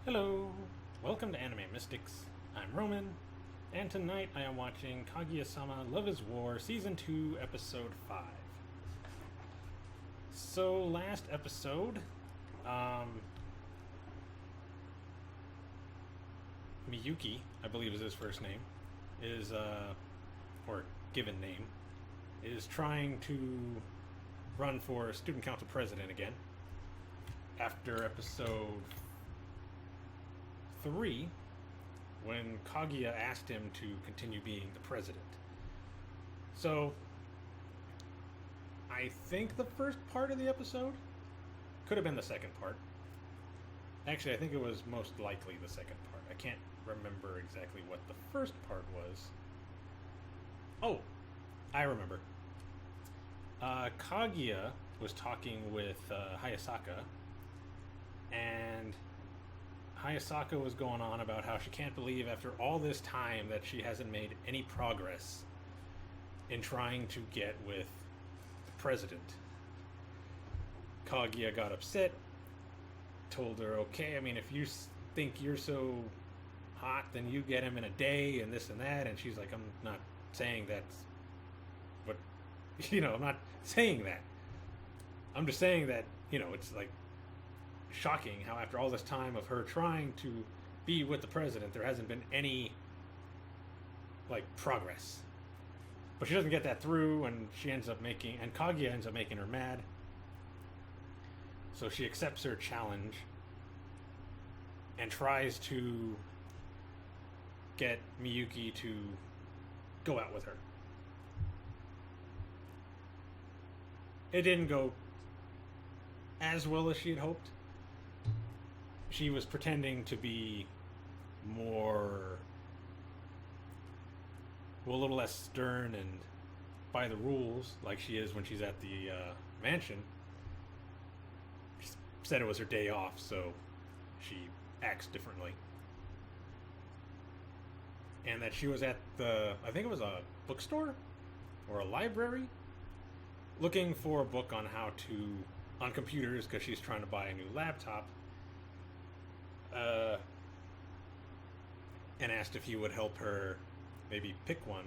Hello! Welcome to Anime Mystics. I'm Roman, and tonight I am watching Kaguya-sama Love is War Season 2, Episode 5. So, last episode, um, Miyuki, I believe is his first name, is, or given name, is trying to run for student council president again. After episode 3, when Kaguya asked him to continue being the president. So, I think the first part of the episode could have been the second part. Actually, I think it was most likely the second part. I can't remember exactly what the first part was. Oh, I remember. Kaguya was talking with Hayasaka, and Hayasaka was going on about how she can't believe after all this time that she hasn't made any progress in trying to get with the president. Kaguya got upset, told her, okay, I mean, if you think you're so hot, then you get him in a day and this and that. And she's like, I'm not saying that's what, I'm not saying that. I'm just saying that, it's like shocking how after all this time of her trying to be with the president, there hasn't been any progress. But she doesn't get that through, and Kaguya ends up making her mad. So she accepts her challenge and tries to get Miyuki to go out with her. It didn't go as well as she had hoped. She was pretending to be more, a little less stern and by the rules, like she is when she's at the mansion. She said it was her day off, so she acts differently. And that she was at I think it was a bookstore or a library, looking for a book on on computers, because she's trying to buy a new laptop. And asked if he would help her maybe pick one.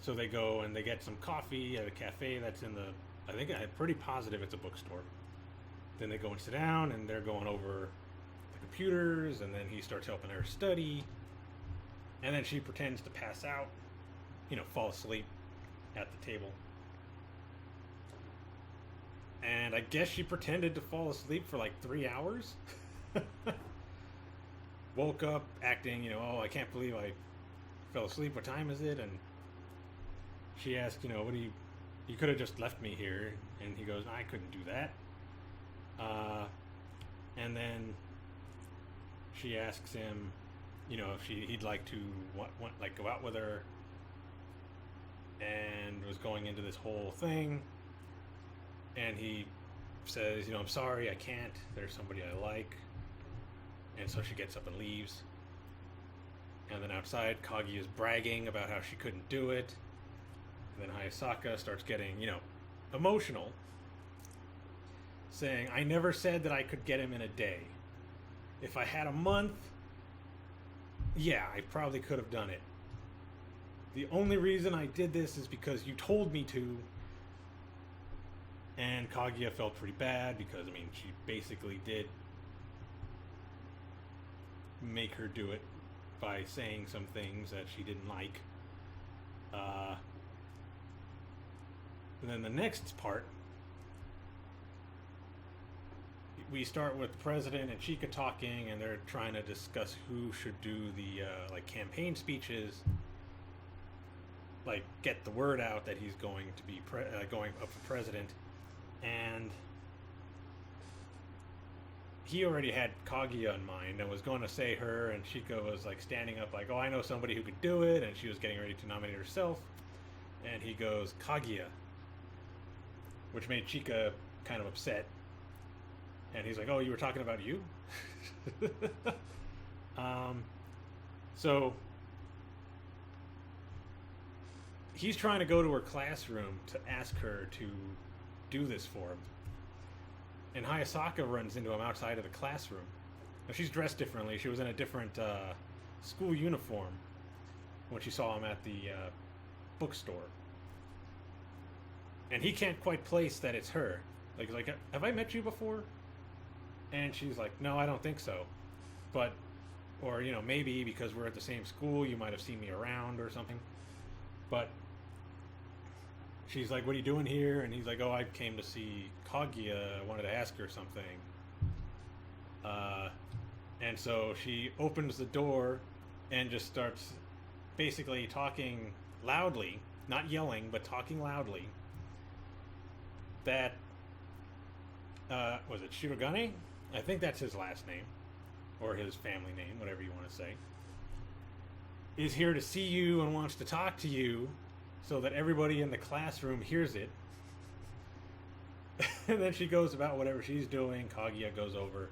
So they go and they get some coffee at a cafe that's I think I'm pretty positive it's a bookstore. Then they go and sit down and they're going over the computers, and then he starts helping her study. And then she pretends to pass out, fall asleep at the table. And I guess she pretended to fall asleep for 3 hours. Woke up acting, oh, I can't believe I fell asleep. What time is it? And she asked, what do you could have just left me here. And he goes, I couldn't do that. And then she asks him, if he'd like to go out with her, and was going into this whole thing. And he says, I'm sorry, I can't. There's somebody I like. And so she gets up and leaves. And then outside, Kagi is bragging about how she couldn't do it. And then Hayasaka starts getting, emotional, saying, I never said that I could get him in a day. If I had a month, yeah, I probably could have done it. The only reason I did this is because you told me to. And Kaguya felt pretty bad because, she basically did make her do it by saying some things that she didn't like. And then the next part, we start with the president and Chika talking, and they're trying to discuss who should do the campaign speeches, get the word out that he's going to be going up for president. And he already had Kaguya in mind and was going to say her, and Chika was standing up oh, I know somebody who could do it, and she was getting ready to nominate herself. And he goes, Kaguya, which made Chika kind of upset. And he's like, oh, you were talking about you? So he's trying to go to her classroom to ask her to do this for him. and Hayasaka runs into him outside of the classroom. Now, she's dressed differently. She was in a different school uniform when she saw him at the bookstore. And he can't quite place that it's her. Like, have I met you before? And she's like, no, I don't think so. But, or, maybe because we're at the same school, you might have seen me around or something. But she's like, what are you doing here? And he's like, oh, I came to see Kaguya. I wanted to ask her something. And so she opens the door and just starts basically talking loudly, not yelling, but talking loudly. That, was it Shirogane? I think that's his last name, or his family name, whatever you want to say, is here to see you and wants to talk to you so that everybody in the classroom hears it. And then she goes about whatever she's doing. Kaguya goes over,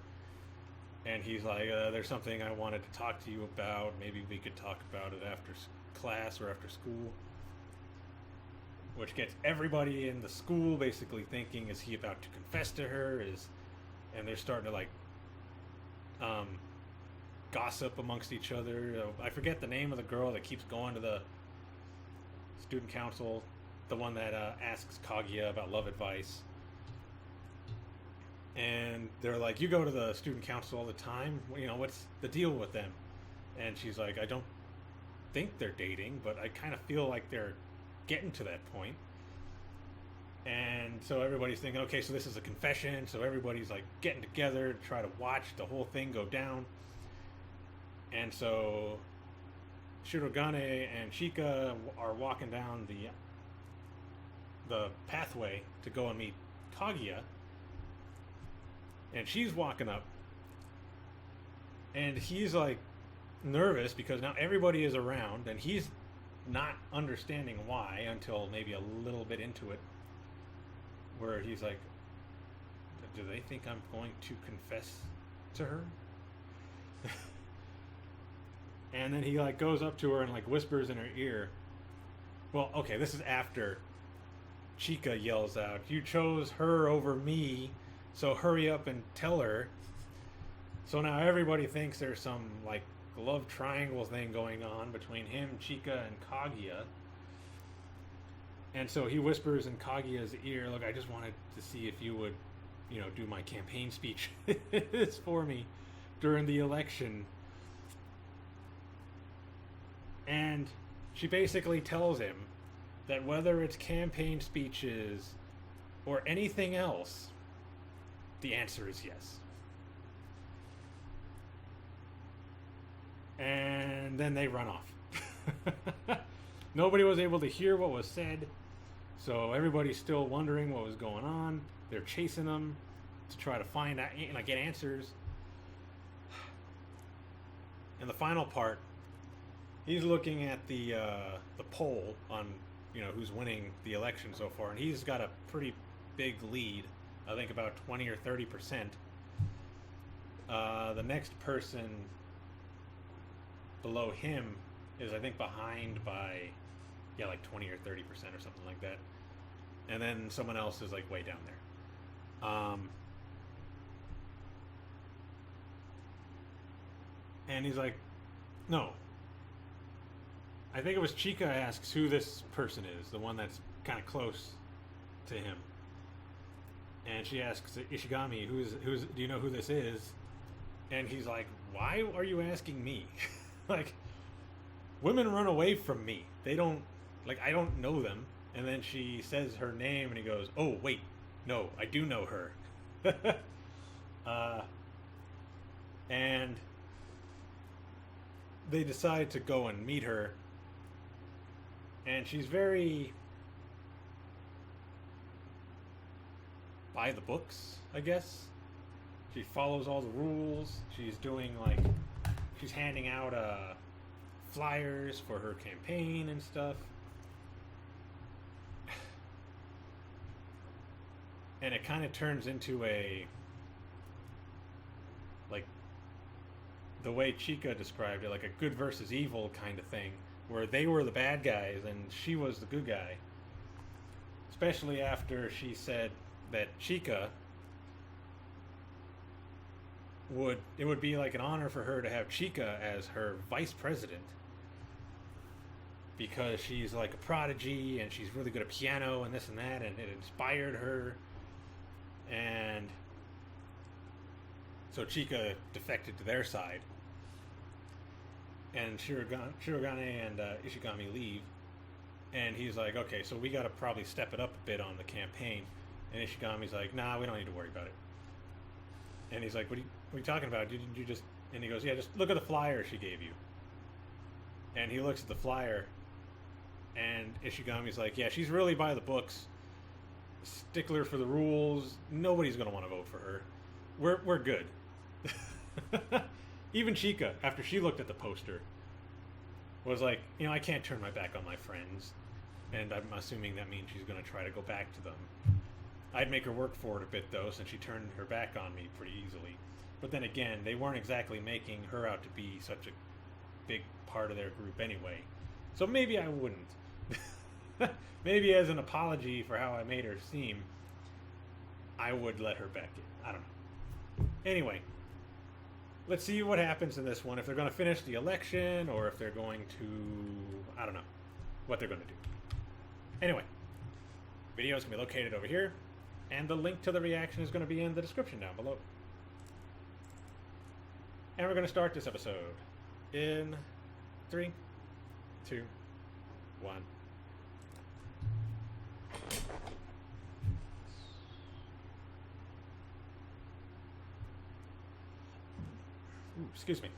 and he's like, there's something I wanted to talk to you about. Maybe we could talk about it after class or after school. Which gets everybody in the school basically thinking, is he about to confess to her? And they're starting to, like, gossip amongst each other. I forget the name of the girl that keeps going to the student council, the one that asks Kaguya about love advice. And they're like, you go to the student council all the time, what's the deal with them? And she's like, I don't think they're dating, but I kind of feel like they're getting to that point. And so everybody's thinking, okay, so this is a confession. So everybody's like getting together to try to watch the whole thing go down. And so Shirogane and Shika are walking down the pathway to go and meet Kaguya. And she's walking up, and he's like nervous because now everybody is around, and he's not understanding why until maybe a little bit into it, where he's like, do they think I'm going to confess to her? And then he like goes up to her and like whispers in her ear. Well, okay, this is after Chika yells out, you chose her over me, so hurry up and tell her. So now everybody thinks there's some like love triangle thing going on between him, Chika, and Kaguya. And so he whispers in Kaguya's ear, look, I just wanted to see if you would, do my campaign speech for me during the election. And she basically tells him that whether it's campaign speeches or anything else, the answer is yes. And then they run off. Nobody was able to hear what was said, so everybody's still wondering what was going on. They're chasing them to try to find out, get answers. In the final part, he's looking at the poll on who's winning the election so far, and he's got a pretty big lead. I think about 20 or 30%. The next person below him is, I think, behind by, like 20 or 30% or something like that. And then someone else is like way down there. And he's like, no. I think it was Chika asks who this person is, the one that's kind of close to him. And she asks Ishigami, who's do you know who this is? And he's like, why are you asking me? Like, women run away from me. They don't, I don't know them. And then she says her name, and he goes, oh, wait, no, I do know her. And they decide to go and meet her. And she's very by the books, I guess. She follows all the rules. She's doing she's handing out flyers for her campaign and stuff. And it kind of turns into a, the way Chika described it, like a good versus evil kind of thing, where they were the bad guys and she was the good guy. Especially after she said that Chika would be like an honor for her to have Chica as her vice president because she's like a prodigy and she's really good at piano and this and that, and it inspired her. And so Chica defected to their side, and Shirogane and Ishigami leave, and he's like, okay, so we got to probably step it up a bit on the campaign. And Ishigami's like, nah, we don't need to worry about it. And he's like, what are you talking about? Didn't you just... And he goes, yeah, just look at the flyer she gave you. And he looks at the flyer, and Ishigami's like, yeah, she's really by the books, stickler for the rules. Nobody's going to want to vote for her. We're good. Even Chica, after she looked at the poster, was like, I can't turn my back on my friends. And I'm assuming that means she's going to try to go back to them. I'd make her work for it a bit, though, since she turned her back on me pretty easily. But then again, they weren't exactly making her out to be such a big part of their group anyway. So maybe I wouldn't. Maybe as an apology for how I made her seem, I would let her back in. I don't know. Anyway, let's see what happens in this one. If they're going to finish the election, or if they're going to... I don't know what they're going to do. Anyway, video is going to be located over here. And the link to the reaction is going to be in the description down below. And we're going to start this episode in 3, 2, 1. Ooh, excuse me.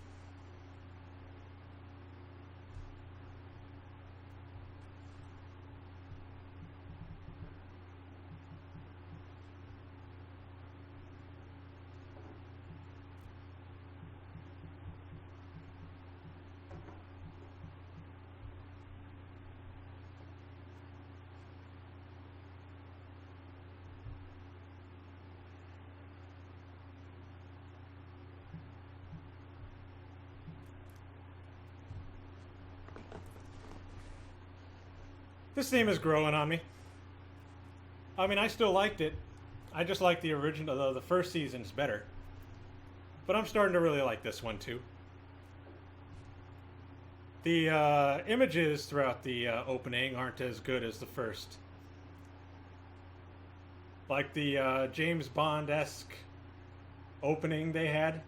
This theme is growing on me. I mean, I still liked it. I just like the original, though the first season's better. But I'm starting to really like this one too. The images throughout the opening aren't as good as the first. Like the James Bond-esque opening they had.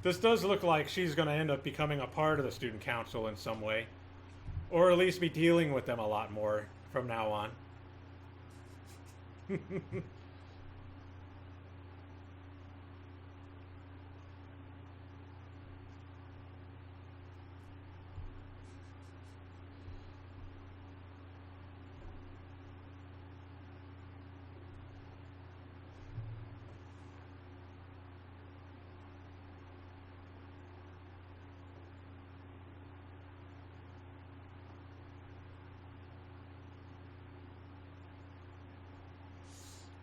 This does look like she's going to end up becoming a part of the student council in some way. Or at least be dealing with them a lot more from now on.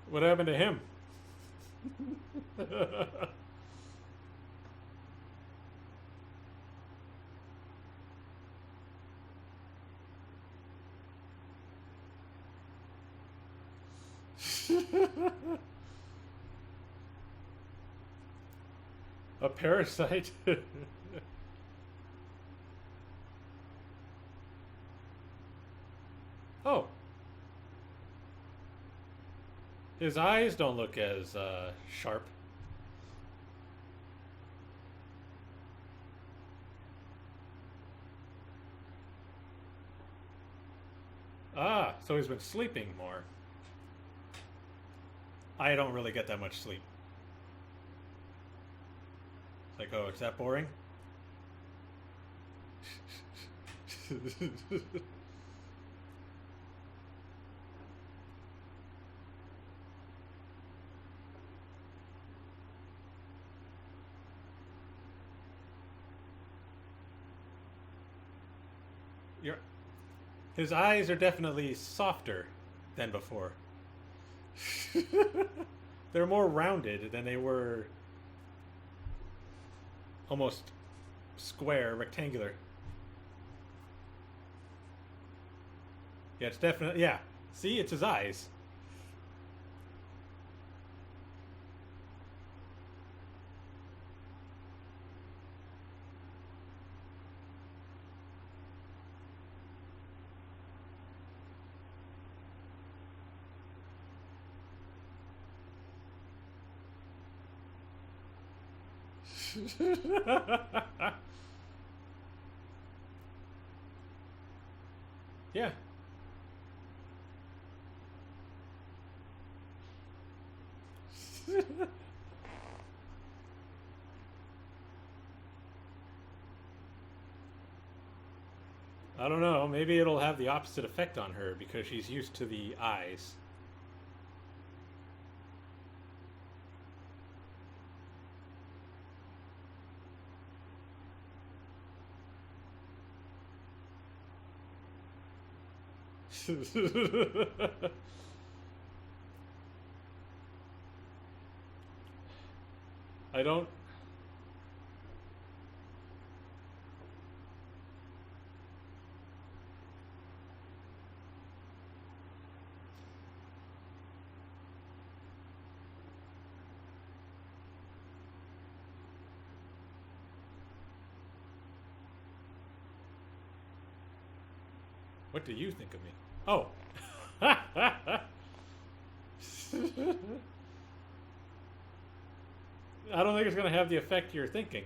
What happened to him? A parasite? Oh. His eyes don't look as sharp. Ah, so he's been sleeping more. I don't really get that much sleep. It's like, oh, is that boring? His eyes are definitely softer than before. They're more rounded than they were almost square, rectangular. Yeah, it's definitely, yeah. See, it's his eyes. Yeah. I don't know. Maybe it'll have the opposite effect on her because she's used to the eyes. I don't. What do you think of me? Oh. I don't think it's going to have the effect you're thinking.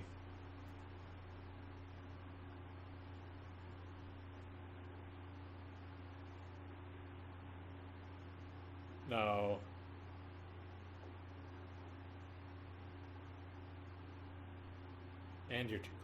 No. And you're too close.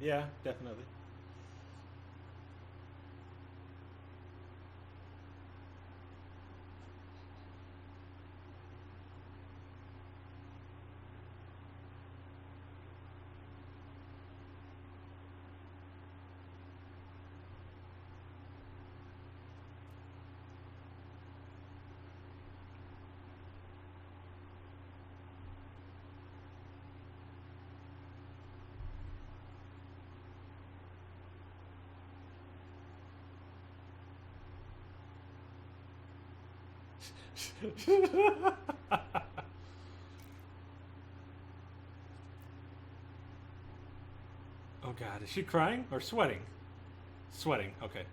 Yeah, definitely. Oh God, is she crying or sweating? Sweating. Okay.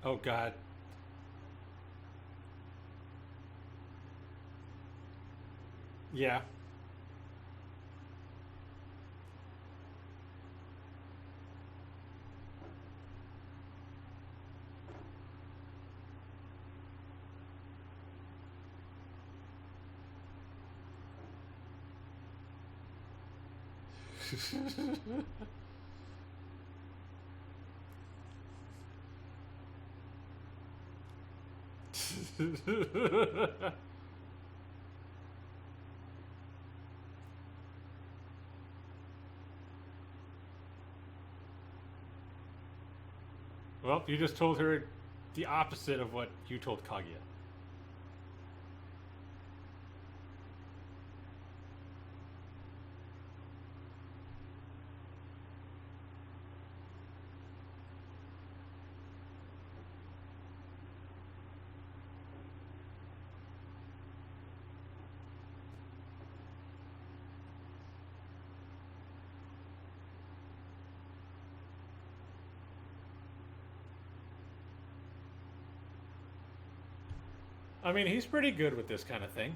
Oh God. Yeah. Well, you just told her the opposite of what you told Kaguya. I mean, he's pretty good with this kind of thing.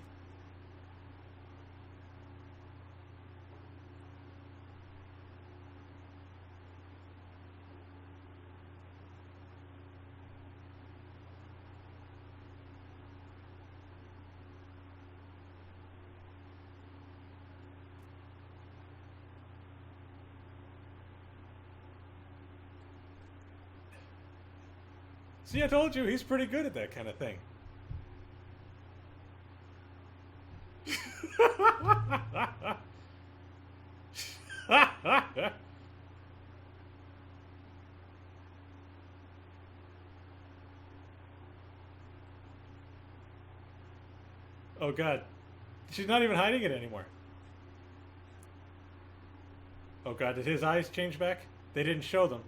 See, I told you, he's pretty good at that kind of thing. Oh god. She's not even hiding it anymore. Oh god, did his eyes change back? They didn't show them.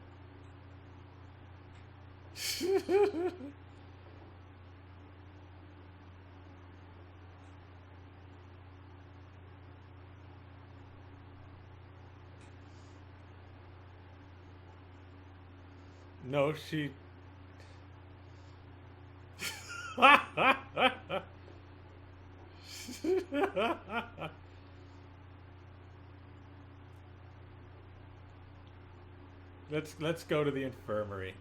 No, she... Let's go to the infirmary.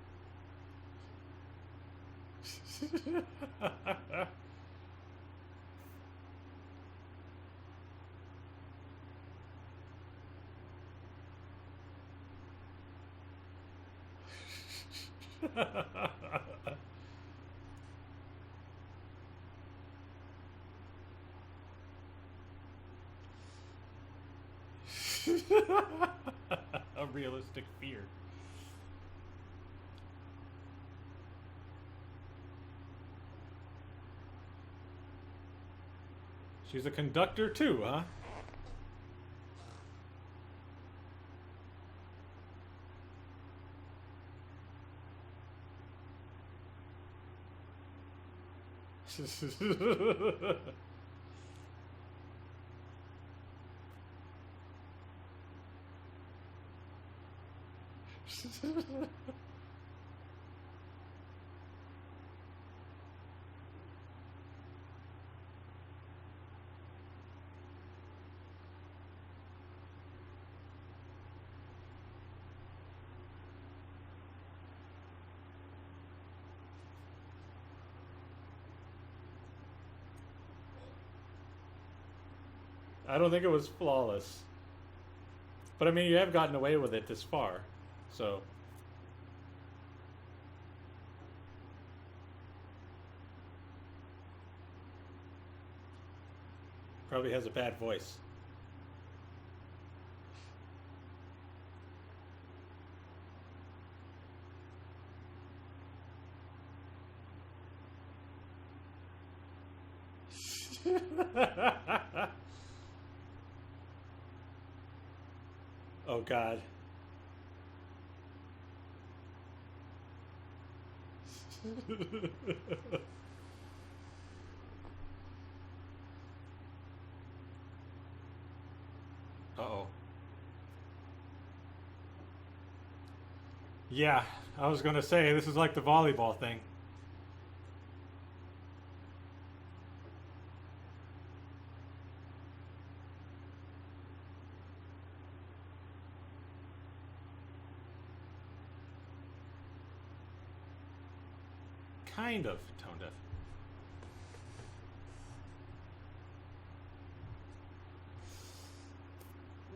A realistic fear. She's a conductor too, huh? I don't think it was flawless. But I mean, you have gotten away with it this far. So... Probably has a bad voice. Oh god. Uh-oh. Yeah, I was gonna say, this is like the volleyball thing. Kind of tone deaf.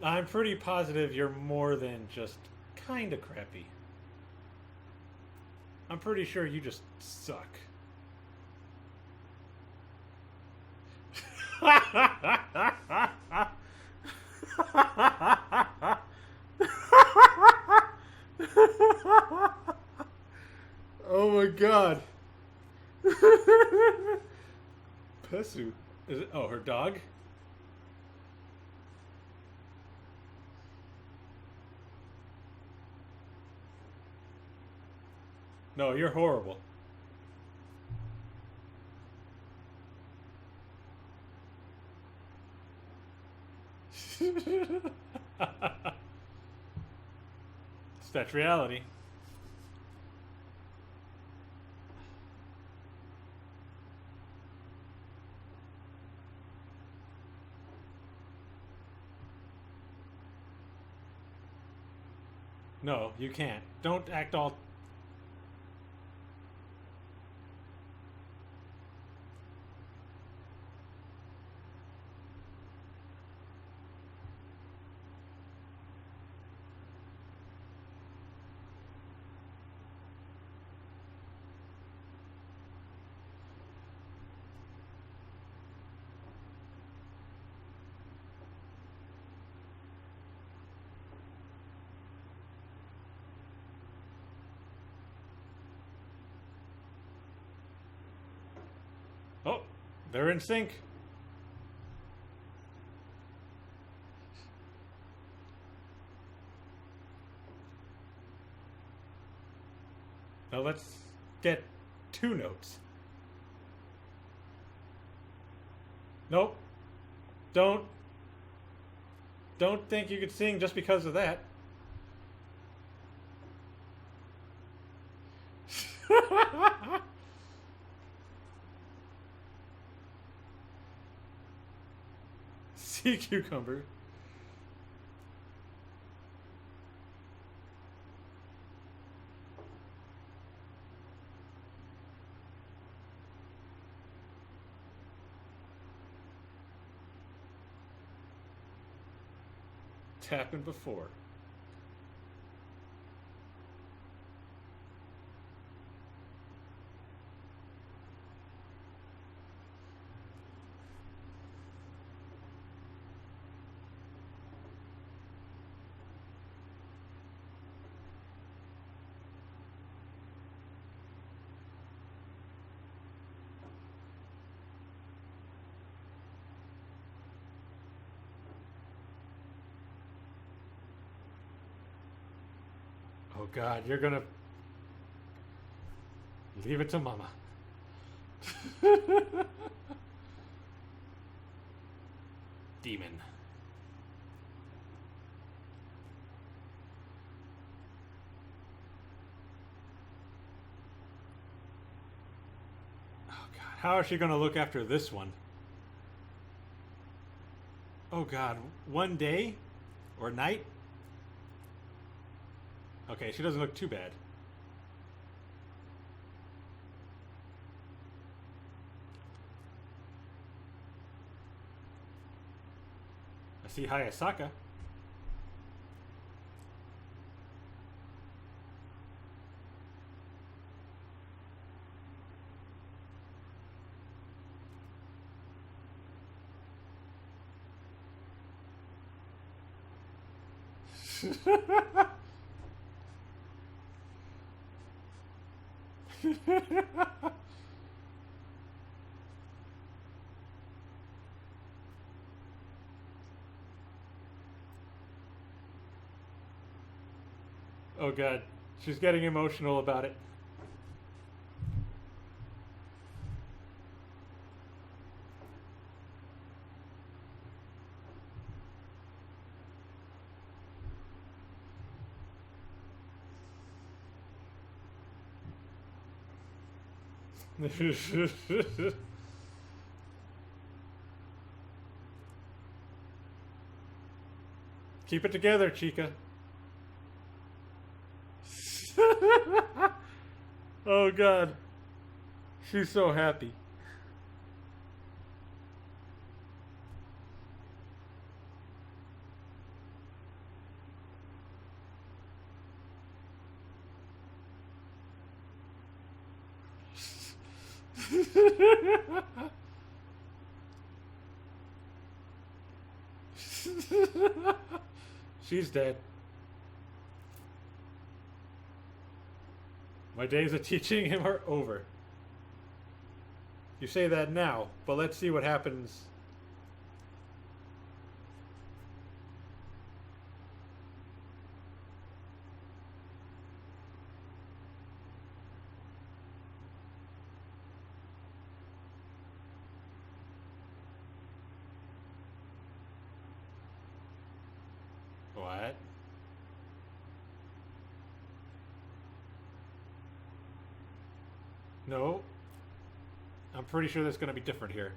I'm pretty positive you're more than just kinda crappy. I'm pretty sure you just suck. Desu? Is it? Oh, her dog? No, you're horrible. That's reality. No, you can't. Don't act all. Oh, they're in sync. Now let's get two notes. Nope. Don't. Don't think you could sing just because of that. Sea cucumber. It's happened before. Oh God, you're gonna leave it to Mama. Demon. Oh God, how is she gonna look after this one? Oh God, one day or night? Okay, she doesn't look too bad. I see Hayasaka. Oh God, she's getting emotional about it. Keep it together, Chica. Oh God, she's so happy. She's dead. My days of teaching him are over. You say that now, but let's see what happens. What? No. I'm pretty sure that's going to be different here.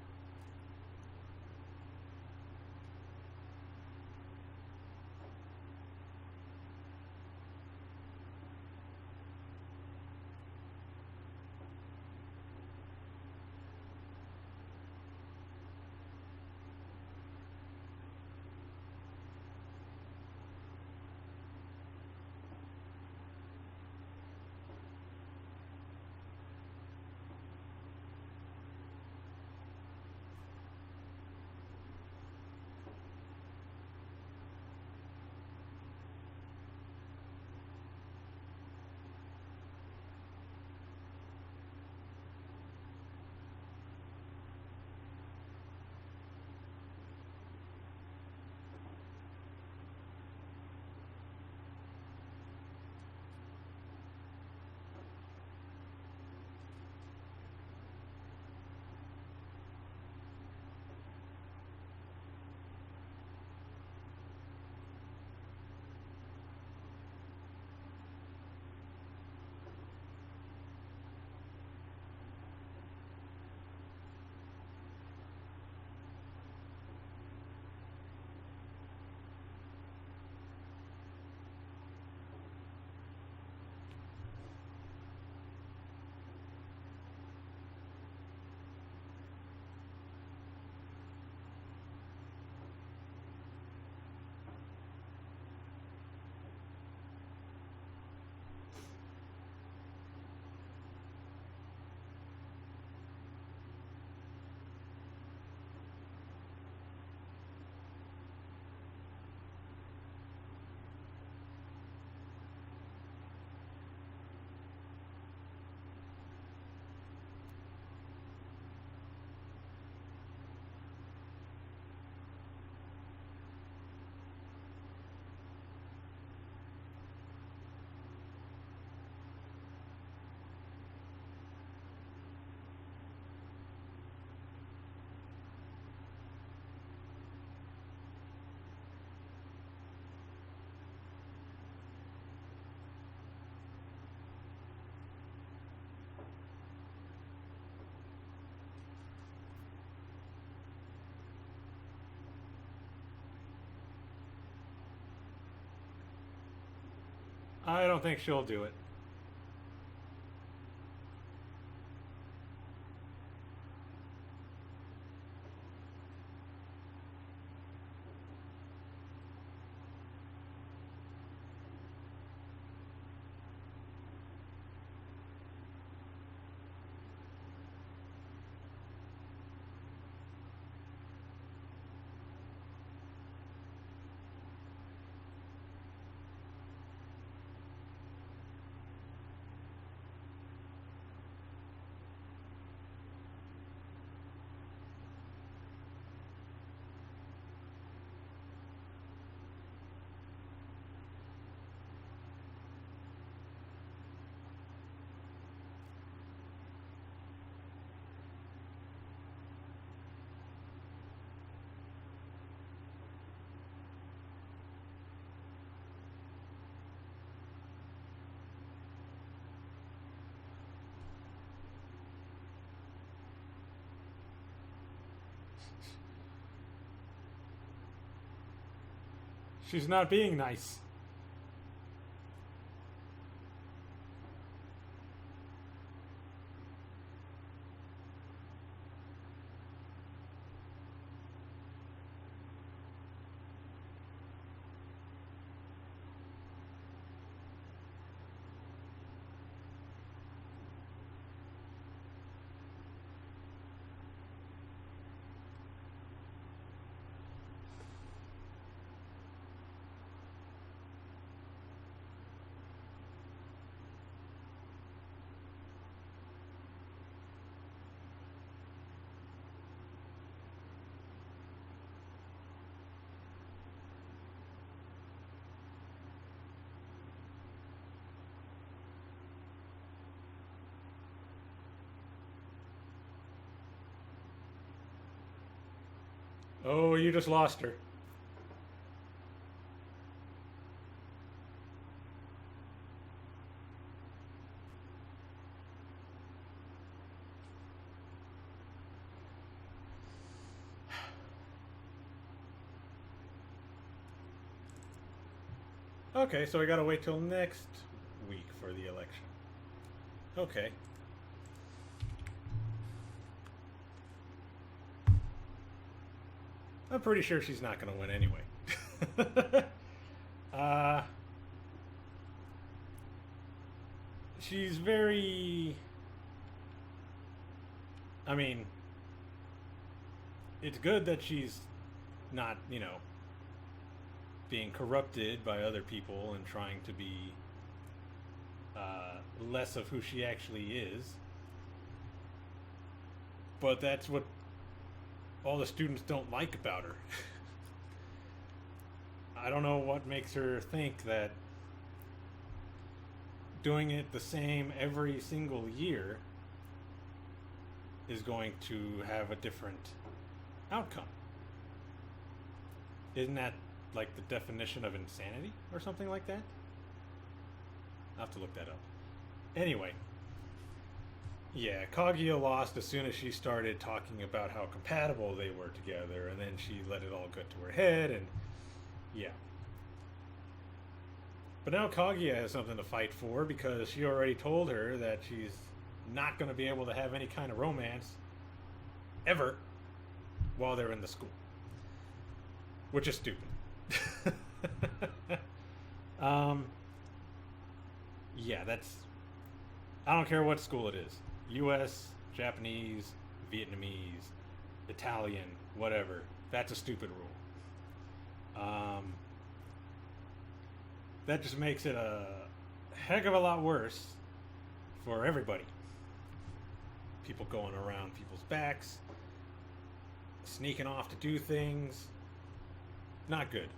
I don't think she'll do it. She's not being nice. Oh, you just lost her. Okay, so we gotta wait till next week for the election. Okay. I'm pretty sure she's not gonna win anyway. uh, she's very. I mean, it's good that she's not, being corrupted by other people and trying to be less of who she actually is. But that's what all the students don't like about her. I don't know what makes her think that doing it the same every single year is going to have a different outcome. Isn't that like the definition of insanity or something like that? I'll have to look that up. Anyway, yeah, Kaguya lost as soon as she started talking about how compatible they were together, and then she let it all get to her head, and yeah. But now Kaguya has something to fight for because she already told her that she's not going to be able to have any kind of romance ever while they're in the school, which is stupid. Yeah, that's. I don't care what school it is. US, Japanese, Vietnamese, Italian, whatever. That's a stupid rule. That just makes it a heck of a lot worse for everybody. People going around people's backs, sneaking off to do things. Not good.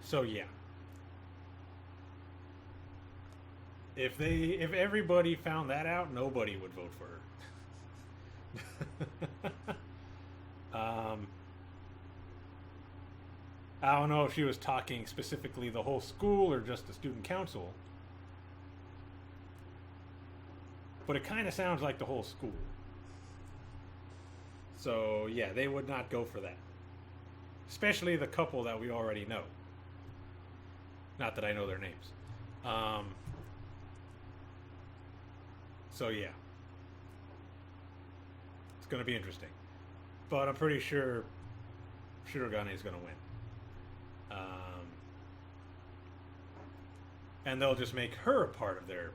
So yeah. If everybody found that out, nobody would vote for her. I don't know if she was talking specifically the whole school or just the student council, but it kind of sounds like the whole school. So yeah, they would not go for that, especially the couple that we already know. Not that I know their names. So yeah, it's going to be interesting, but I'm pretty sure Shirogane is going to win. And they'll just make her a part of their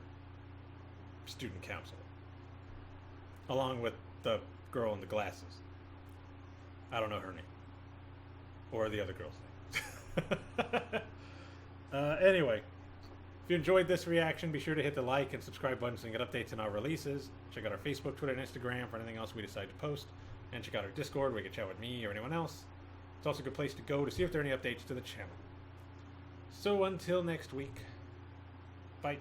student council, along with the girl in the glasses. I don't know her name, or the other girl's name. Anyway, if you enjoyed this reaction, be sure to hit the like and subscribe buttons and get updates on our releases. Check out our Facebook, Twitter, and Instagram for anything else we decide to post. And check out our Discord where you can chat with me or anyone else. It's also a good place to go to see if there are any updates to the channel. So until next week, bye.